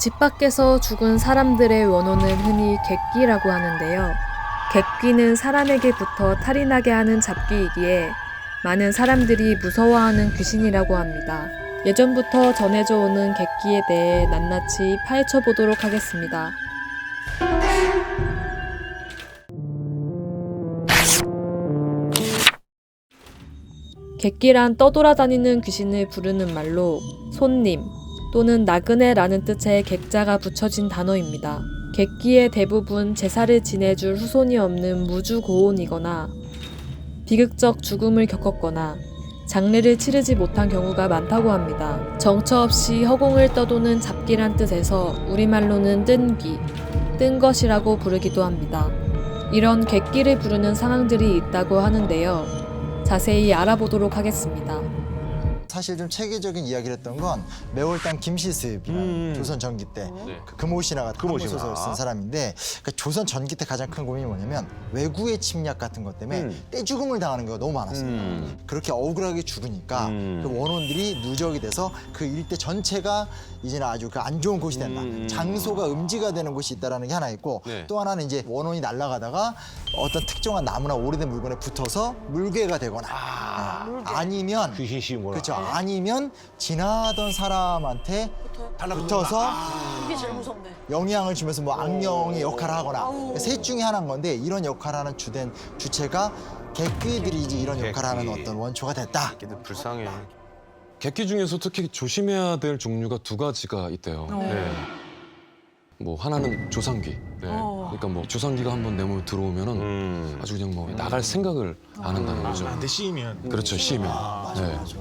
집 밖에서 죽은 사람들의 원혼을 흔히 객귀라고 하는데요. 객귀는 사람에게 붙어 탈이 나게 하는 잡귀이기에 많은 사람들이 무서워하는 귀신이라고 합니다. 예전부터 전해져 오는 객귀에 대해 낱낱이 파헤쳐 보도록 하겠습니다. 객귀란 떠돌아다니는 귀신을 부르는 말로 손님 또는 나그네라는 뜻의 객자가 붙여진 단어입니다. 객귀의 대부분 제사를 지내줄 후손이 없는 무주고혼이거나 비극적 죽음을 겪었거나 장례를 치르지 못한 경우가 많다고 합니다. 정처 없이 허공을 떠도는 잡귀란 뜻에서 우리말로는 뜬 귀, 뜬 것이라고 부르기도 합니다. 이런 객귀를 부르는 상황들이 있다고 하는데요. 자세히 알아보도록 하겠습니다. 사실 좀 체계적인 이야기를 했던 건 매월당 김시습이라는 조선 전기 때 그 금오신화 같은 한국 소설을 쓴 사람인데 그 조선 전기 때 가장 큰 고민이 뭐냐면 외구의 침략 같은 것 때문에 떼죽음을 당하는 경우가 너무 많았습니다. 그렇게 억울하게 죽으니까 그 원혼들이 누적이 돼서 그 일대 전체가 이제는 아주 그 안 좋은 곳이 된다. 장소가 음지가 되는 곳이 있다라는 게 하나 있고 또 하나는 이제 원혼이 날아가다가 어떤 특정한 나무나 오래된 물건에 붙어서 물괴가 되거나 아니면 귀신 씌운 거나. 그렇죠. 아니면 지나던 사람한테 붙어서 이게 제일 무섭네. 영향을 주면서 뭐 악령의 역할을 하거나 셋 중에 하나인 건데 이런 역할을 하는 주체가 객귀들이 이제 이런 역할을 하는 어떤 원초가 됐다. 불쌍해. 객귀 중에서 특히 조심해야 될 종류가 두 가지가 있대요. 네. 뭐 하나는 조상귀. 네. 그러니까 뭐 조상귀가 한번 내 몸에 들어오면은 아주 그냥 뭐 나갈 생각을 안 한다는 거죠. 근데 씌이면 그렇죠, 씌이면. 맞아, 네. 맞아.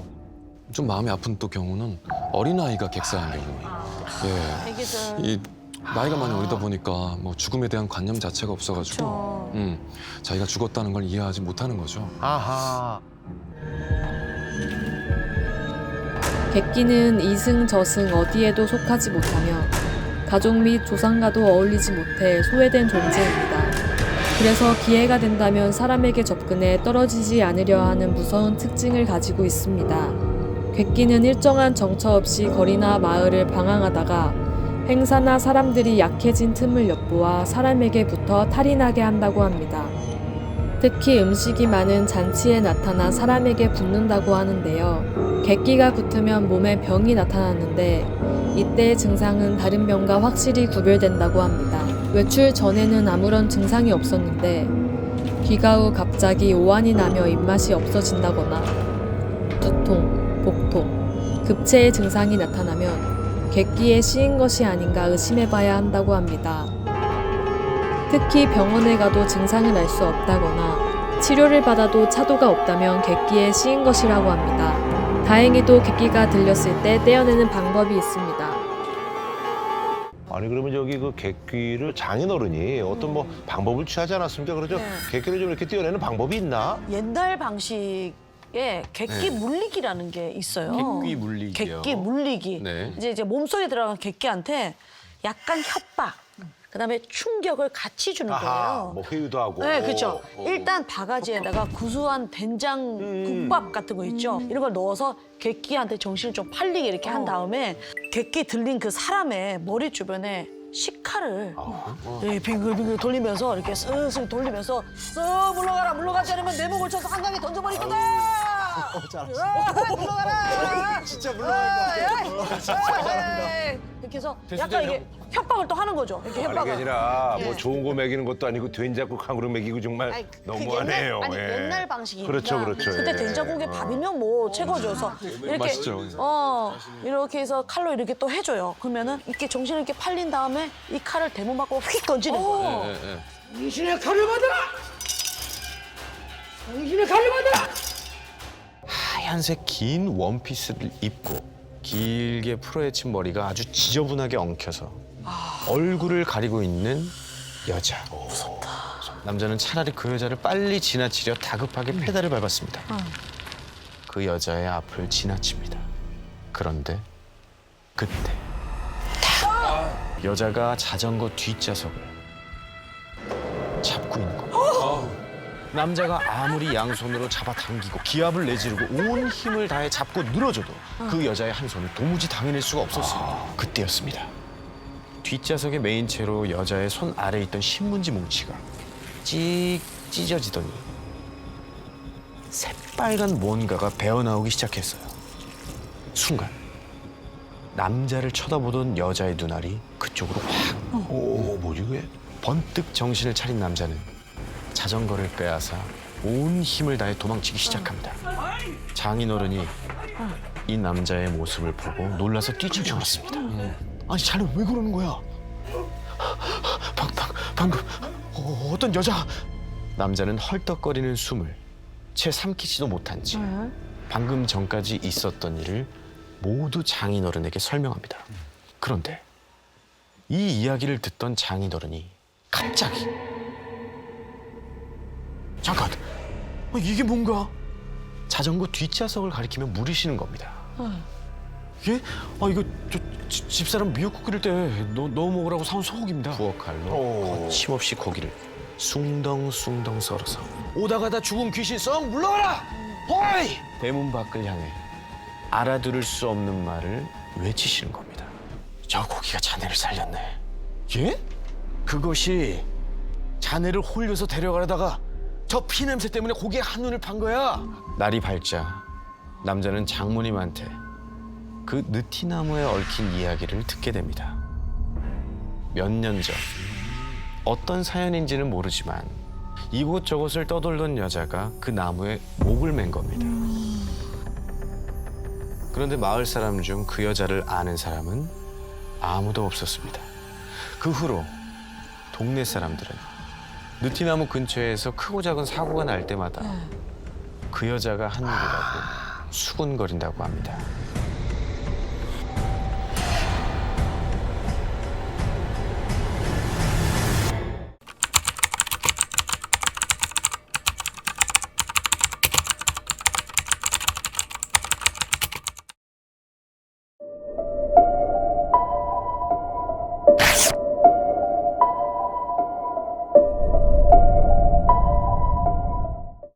좀 마음이 아픈 또 경우는 어린아이가 객사한 경우. 예. 애기들. 이 나이가 많이 어리다 보니까 뭐 죽음에 대한 관념 자체가 없어가지고 자기가 죽었다는 걸 이해하지 못하는 거죠. 아하. 객귀는 이승 저승 어디에도 속하지 못하며 가족 및 조상과도 어울리지 못해 소외된 존재입니다. 그래서 기회가 된다면 사람에게 접근해 떨어지지 않으려 하는 무서운 특징을 가지고 있습니다. 객귀는 일정한 정처 없이 거리나 마을을 방황하다가 행사나 사람들이 약해진 틈을 엿보아 사람에게 붙어 탈이 나게 한다고 합니다. 특히 음식이 많은 잔치에 나타나 사람에게 붙는다고 하는데요. 객귀가 붙으면 몸에 병이 나타나는데 이때의 증상은 다른 병과 확실히 구별된다고 합니다. 외출 전에는 아무런 증상이 없었는데 귀가 후 갑자기 오한이 나며 입맛이 없어진다거나 두통, 복통, 급체의 증상이 나타나면 객귀에 씌인 것이 아닌가 의심해봐야 한다고 합니다. 특히 병원에 가도 증상을 알 수 없다거나 치료를 받아도 차도가 없다면 객귀에 씌인 것이라고 합니다. 다행히도 객귀가 들렸을 때 떼어내는 방법이 있습니다. 아니 그러면 저기 그 객귀를 장인어른이 어떤 뭐 방법을 취하지 않았습니까? 그렇죠? 네. 객귀를 좀 이렇게 떼어내는 방법이 있나? 옛날 방식에 객기 물리기라는 게 있어요. 객귀 물리기요. 객기 물리기. 네. 이제 몸속에 들어간 객기한테 약간 협박, 그다음에 충격을 같이 주는 아하. 거예요. 뭐 회유도 하고. 네, 그렇죠. 일단 바가지에다가 구수한 된장 국밥 같은 거 있죠. 이런 걸 넣어서 객기한테 정신을 좀 팔리게 이렇게 한 다음에 객기 들린 그 사람의 머리 주변에 식칼을 빙글빙글 돌리면서 이렇게 슬슬 돌리면서 쓱 물러가라, 물러가지 않으면 내 몸을 쳐서 한강에 던져버릴 거다. 물러가라. 진짜 물러갈 것 같아. 이렇게 해서 약간 이게 협박을 또 하는 거죠. 이렇게 아니 협박을. 그게 아니라 뭐 좋은 거 먹이는 것도 아니고 된장국 한 그릇 먹이고 정말 아니, 너무하네요. 아니 예. 옛날 방식이니까. 그렇죠, 그렇죠. 그때 예. 된장국에 밥이면 뭐 최고죠. 이렇게 맛있죠. 이렇게 해서 칼로 이렇게 또 해줘요. 그러면은 이렇게 정신을 이렇게 팔린 다음에 이 칼을 대문 밖으로 휙 던지는 거예요. 네, 네. 당신의 칼을 받아라! 당신의 칼을 받아라! 하얀색 긴 원피스를 입고 길게 풀어헤친 머리가 아주 지저분하게 엉켜서 얼굴을 가리고 있는 여자. 무섭다. 남자는 차라리 그 여자를 빨리 지나치려 다급하게 페달을 밟았습니다. 그 여자의 앞을 지나칩니다. 그런데 그때 여자가 자전거 뒷좌석을 잡고 있는 겁니다. 남자가 아무리 양손으로 잡아당기고 기압을 내지르고 온 힘을 다해 잡고 늘어져도 그 여자의 한 손을 도무지 당해낼 수가 없었습니다. 그때였습니다. 뒷좌석의 메인체로 여자의 손 아래에 있던 신문지 뭉치가 찍 찢어지더니 새빨간 뭔가가 배어나오기 시작했어요. 순간 남자를 쳐다보던 여자의 눈알이 그쪽으로 확. 오, 뭐지 그게? 번뜩 정신을 차린 남자는 자전거를 빼앗아 온 힘을 다해 도망치기 시작합니다. 장인어른이 이 남자의 모습을 보고 놀라서 뛰쳐나왔습니다. 아니 자네 왜 그러는 거야? 방금 어떤 여자? 남자는 헐떡거리는 숨을 채 삼키지도 못한 채 방금 전까지 있었던 일을 모두 장인어른에게 설명합니다. 그런데 이 이야기를 듣던 장인어른이 갑자기 잠깐 이게 뭔가 자전거 뒷좌석을 가리키며 물으시는 겁니다. 예? 이거 집사람 미역국 끓일 때 넣어 먹으라고 사온 소고기입니다. 부엌칼로 거침없이 고기를 숭덩숭덩 썰어서 오다 가다 죽은 귀신 썩 물러가라! 호이! 대문 밖을 향해 알아들을 수 없는 말을 외치시는 겁니다. 저 고기가 자네를 살렸네. 예? 그것이 자네를 홀려서 데려가려다가 저 피냄새 때문에 고기에 한눈을 판 거야. 날이 밝자 남자는 장모님한테 그 느티나무에 얽힌 이야기를 듣게 됩니다. 몇 년 전 어떤 사연인지는 모르지만 이곳저곳을 떠돌던 여자가 그 나무에 목을 맨 겁니다. 그런데 마을 사람 중 그 여자를 아는 사람은 아무도 없었습니다. 그 후로 동네 사람들은 느티나무 근처에서 크고 작은 사고가 날 때마다 그 여자가 한 일이라고 수군거린다고 합니다.